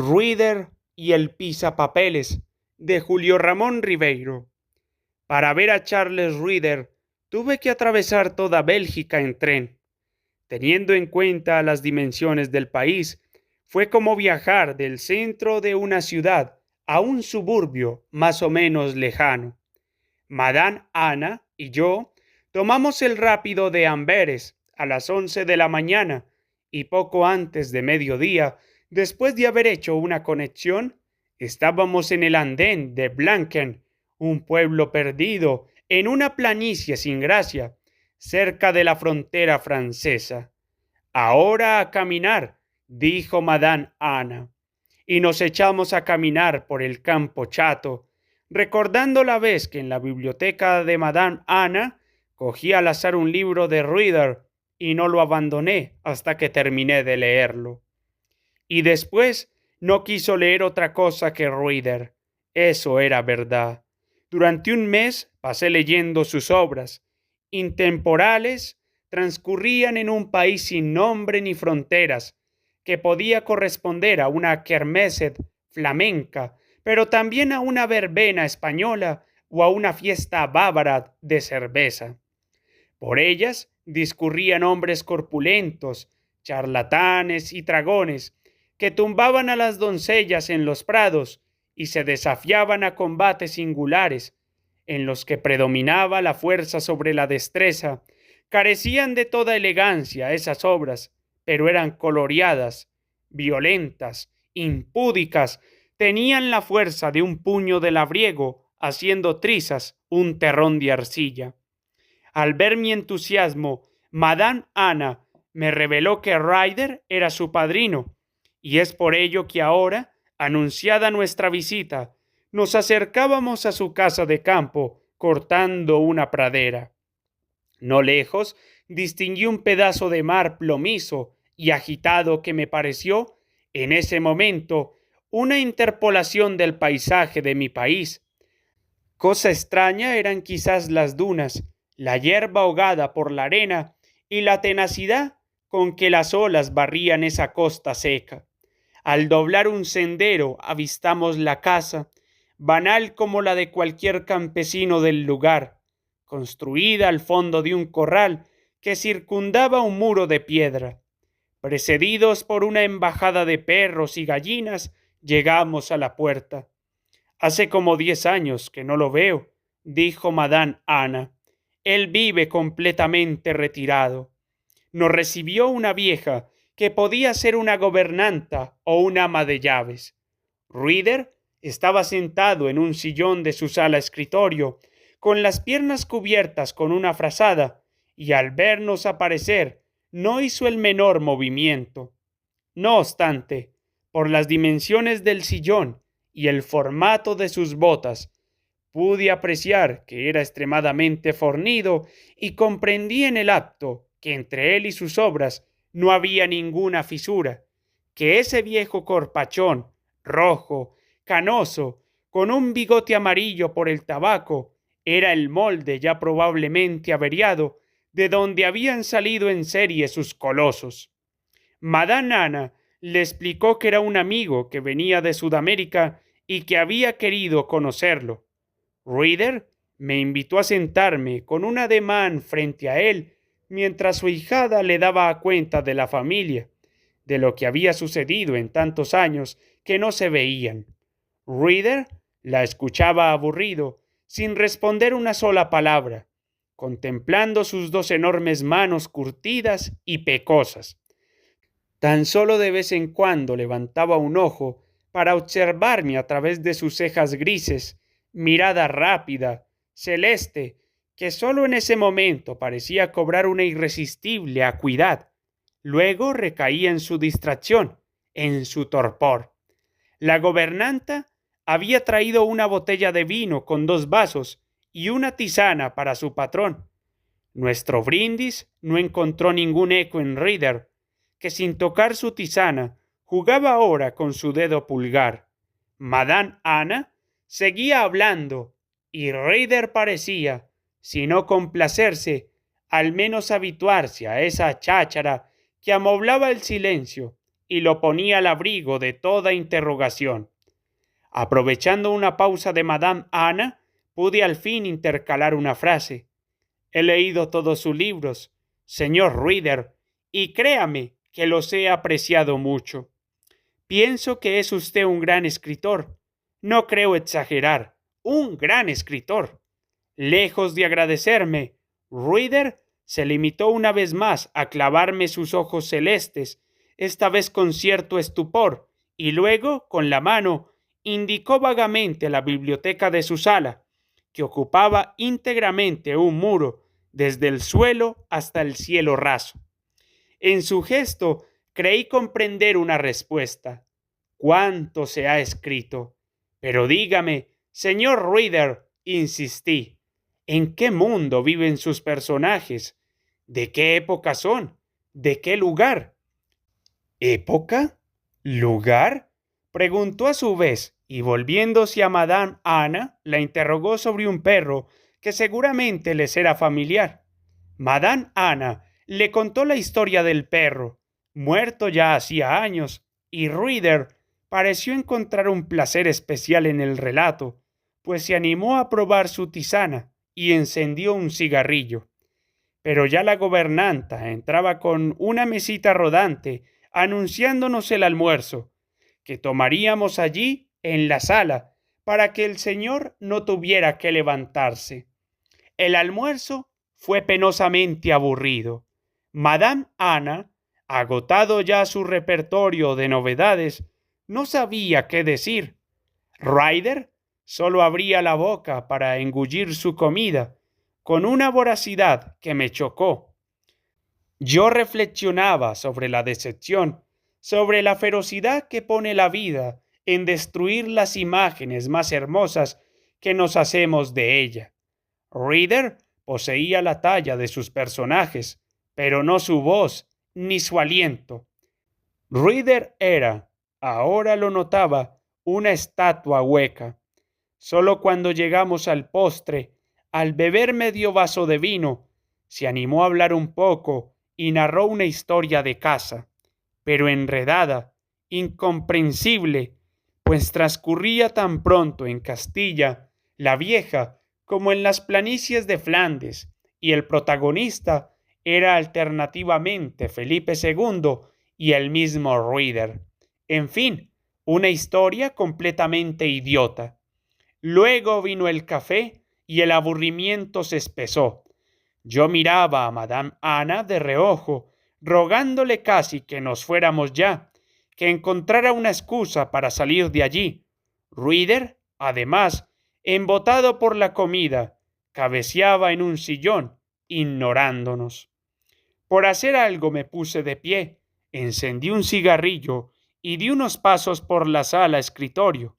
Ruider y el pisapapeles de Julio Ramón Ribeiro. Para ver a Charles Ruider tuve que atravesar toda Bélgica en tren. Teniendo en cuenta las dimensiones del país, fue como viajar del centro de una ciudad a un suburbio más o menos lejano. Madame Ana y yo tomamos el rápido de Amberes a las 11 de la mañana y poco antes de mediodía, después de haber hecho una conexión, estábamos en el andén de Blanken, un pueblo perdido en una planicie sin gracia, cerca de la frontera francesa. Ahora a caminar, dijo Madame Ana, y nos echamos a caminar por el campo chato, recordando la vez que en la biblioteca de Madame Ana cogí al azar un libro de Ruider y no lo abandoné hasta que terminé de leerlo. Y después no quiso leer otra cosa que Ruider. Eso era verdad. Durante un mes pasé leyendo sus obras. Intemporales transcurrían en un país sin nombre ni fronteras, que podía corresponder a una kermesse flamenca, pero también a una verbena española o a una fiesta bávara de cerveza. Por ellas discurrían hombres corpulentos, charlatanes y dragones, que tumbaban a las doncellas en los prados y se desafiaban a combates singulares, en los que predominaba la fuerza sobre la destreza. Carecían de toda elegancia esas obras, pero eran coloreadas, violentas, impúdicas, tenían la fuerza de un puño de labriego haciendo trizas un terrón de arcilla. Al ver mi entusiasmo, Madame Ana me reveló que Ryder era su padrino, y es por ello que ahora, anunciada nuestra visita, nos acercábamos a su casa de campo, cortando una pradera. No lejos, distinguí un pedazo de mar plomizo y agitado que me pareció, en ese momento, una interpolación del paisaje de mi país. Cosa extraña eran quizás las dunas, la hierba ahogada por la arena y la tenacidad con que las olas barrían esa costa seca. Al doblar un sendero avistamos la casa, banal como la de cualquier campesino del lugar, construida al fondo de un corral que circundaba un muro de piedra. Precedidos por una embajada de perros y gallinas, llegamos a la puerta. Hace como 10 años que no lo veo, dijo Madame Ana. Él vive completamente retirado. Nos recibió una vieja que podía ser una gobernanta o una ama de llaves. Ruider estaba sentado en un sillón de su sala escritorio, con las piernas cubiertas con una frazada, y al vernos aparecer no hizo el menor movimiento. No obstante, por las dimensiones del sillón y el formato de sus botas, pude apreciar que era extremadamente fornido y comprendí en el acto que entre él y sus obras no había ninguna fisura, que ese viejo corpachón, rojo, canoso, con un bigote amarillo por el tabaco, era el molde ya probablemente averiado de donde habían salido en serie sus colosos. Madame Ana le explicó que era un amigo que venía de Sudamérica y que había querido conocerlo. Reader me invitó a sentarme con un ademán frente a él mientras su hijada le daba cuenta de la familia, de lo que había sucedido en tantos años que no se veían. Reader la escuchaba aburrido, sin responder una sola palabra, contemplando sus dos enormes manos curtidas y pecosas. Tan solo de vez en cuando levantaba un ojo para observarme a través de sus cejas grises, mirada rápida, celeste, que solo en ese momento parecía cobrar una irresistible acuidad. Luego recaía en su distracción, en su torpor. La gobernanta había traído una botella de vino con 2 vasos y una tisana para su patrón. Nuestro brindis no encontró ningún eco en Reader, que sin tocar su tisana jugaba ahora con su dedo pulgar. Madame Ana seguía hablando y Reader parecía, si no complacerse, al menos habituarse a esa cháchara que amoblaba el silencio y lo ponía al abrigo de toda interrogación. Aprovechando una pausa de Madame Anna, pude al fin intercalar una frase. He leído todos sus libros, señor Reader, y créame que los he apreciado mucho. Pienso que es usted un gran escritor. No creo exagerar, un gran escritor. Lejos de agradecerme, Reader se limitó una vez más a clavarme sus ojos celestes, esta vez con cierto estupor, y luego, con la mano, indicó vagamente la biblioteca de su sala, que ocupaba íntegramente un muro, desde el suelo hasta el cielo raso. En su gesto creí comprender una respuesta. ¿Cuánto se ha escrito? Pero dígame, señor Reader, insistí, ¿en qué mundo viven sus personajes? ¿De qué época son? ¿De qué lugar? ¿Época? ¿Lugar? Preguntó a su vez, y volviéndose a Madame Anna, la interrogó sobre un perro que seguramente les era familiar. Madame Anna le contó la historia del perro, muerto ya hacía años, y Reader pareció encontrar un placer especial en el relato, pues se animó a probar su tisana y encendió un cigarrillo. Pero ya la gobernanta entraba con una mesita rodante anunciándonos el almuerzo, que tomaríamos allí en la sala, para que el señor no tuviera que levantarse. El almuerzo fue penosamente aburrido. Madame Anna, agotado ya su repertorio de novedades, no sabía qué decir. Ryder solo abría la boca para engullir su comida, con una voracidad que me chocó. Yo reflexionaba sobre la decepción, sobre la ferocidad que pone la vida en destruir las imágenes más hermosas que nos hacemos de ella. Reader poseía la talla de sus personajes, pero no su voz ni su aliento. Reader era, ahora lo notaba, una estatua hueca. Solo cuando llegamos al postre, al beber medio vaso de vino, se animó a hablar un poco y narró una historia de casa, pero enredada, incomprensible, pues transcurría tan pronto en Castilla la Vieja como en las planicies de Flandes, y el protagonista era alternativamente Felipe II y el mismo Reader. En fin, una historia completamente idiota. Luego vino el café y el aburrimiento se espesó. Yo miraba a Madame Anna de reojo, rogándole casi que nos fuéramos ya, que encontrara una excusa para salir de allí. Reader, además, embotado por la comida, cabeceaba en un sillón, ignorándonos. Por hacer algo me puse de pie, encendí un cigarrillo y di unos pasos por la sala escritorio.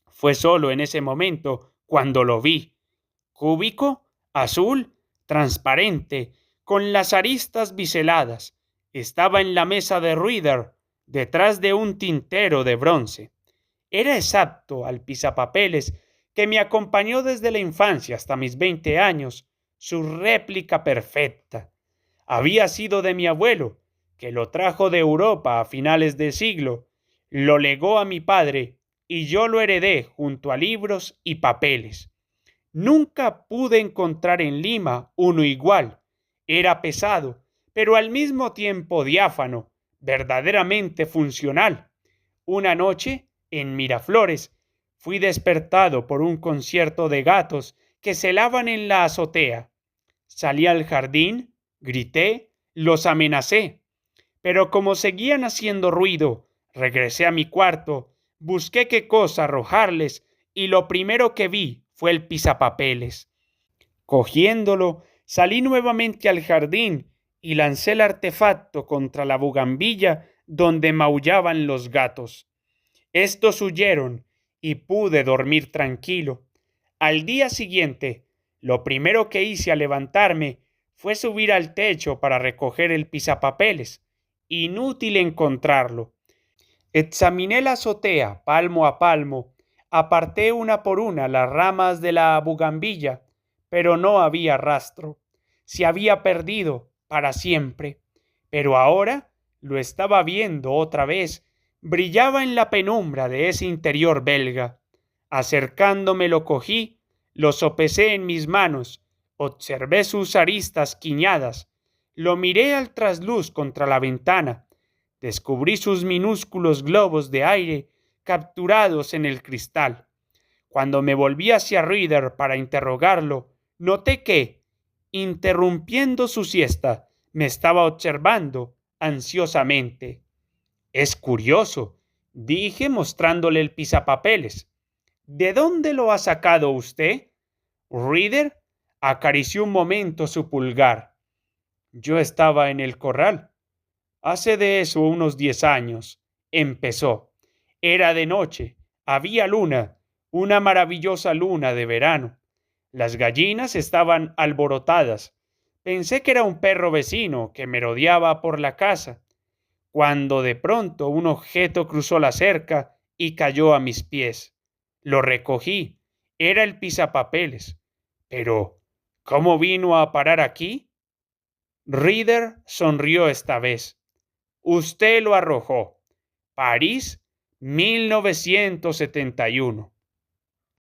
Fue solo en ese momento cuando lo vi. Cúbico, azul, transparente, con las aristas biseladas. Estaba en la mesa de Reader, detrás de un tintero de bronce. Era exacto al pisapapeles que me acompañó desde la infancia hasta mis 20 años, su réplica perfecta. Había sido de mi abuelo, que lo trajo de Europa a finales de siglo, lo legó a mi padre y yo lo heredé junto a libros y papeles. Nunca pude encontrar en Lima uno igual. Era pesado, pero al mismo tiempo diáfano, verdaderamente funcional. Una noche, en Miraflores, fui despertado por un concierto de gatos que se lavan en la azotea. Salí al jardín, grité, los amenacé. Pero como seguían haciendo ruido, regresé a mi cuarto, busqué qué cosa arrojarles y lo primero que vi fue el pisapapeles. Cogiéndolo, salí nuevamente al jardín y lancé el artefacto contra la bugambilla donde maullaban los gatos. Estos huyeron y pude dormir tranquilo. Al día siguiente, lo primero que hice al levantarme fue subir al techo para recoger el pisapapeles. Inútil encontrarlo. Examiné la azotea palmo a palmo, aparté una por una las ramas de la bugambilla, pero no había rastro. Se había perdido para siempre. Pero ahora Lo estaba viendo otra vez. Brillaba en la penumbra de ese interior belga. Acercándome lo cogí, lo sopesé en mis manos, observé sus aristas quiñadas, lo miré al trasluz contra la ventana, descubrí sus minúsculos globos de aire capturados en el cristal. Cuando me volví hacia Reader para interrogarlo, noté que, interrumpiendo su siesta, me estaba observando ansiosamente. Es curioso, dije mostrándole el pisapapeles. ¿De dónde lo ha sacado usted? Reader acarició un momento su pulgar. Yo estaba en el corral. Hace de eso unos 10 años. Empezó. Era de noche. Había luna. Una maravillosa luna de verano. Las gallinas estaban alborotadas. Pensé que era un perro vecino que merodeaba por la casa, cuando de pronto un objeto cruzó la cerca y cayó a mis pies. Lo recogí. Era el pisapapeles. Pero, ¿cómo vino a parar aquí? Reader sonrió esta vez. Usted lo arrojó. París, 1971.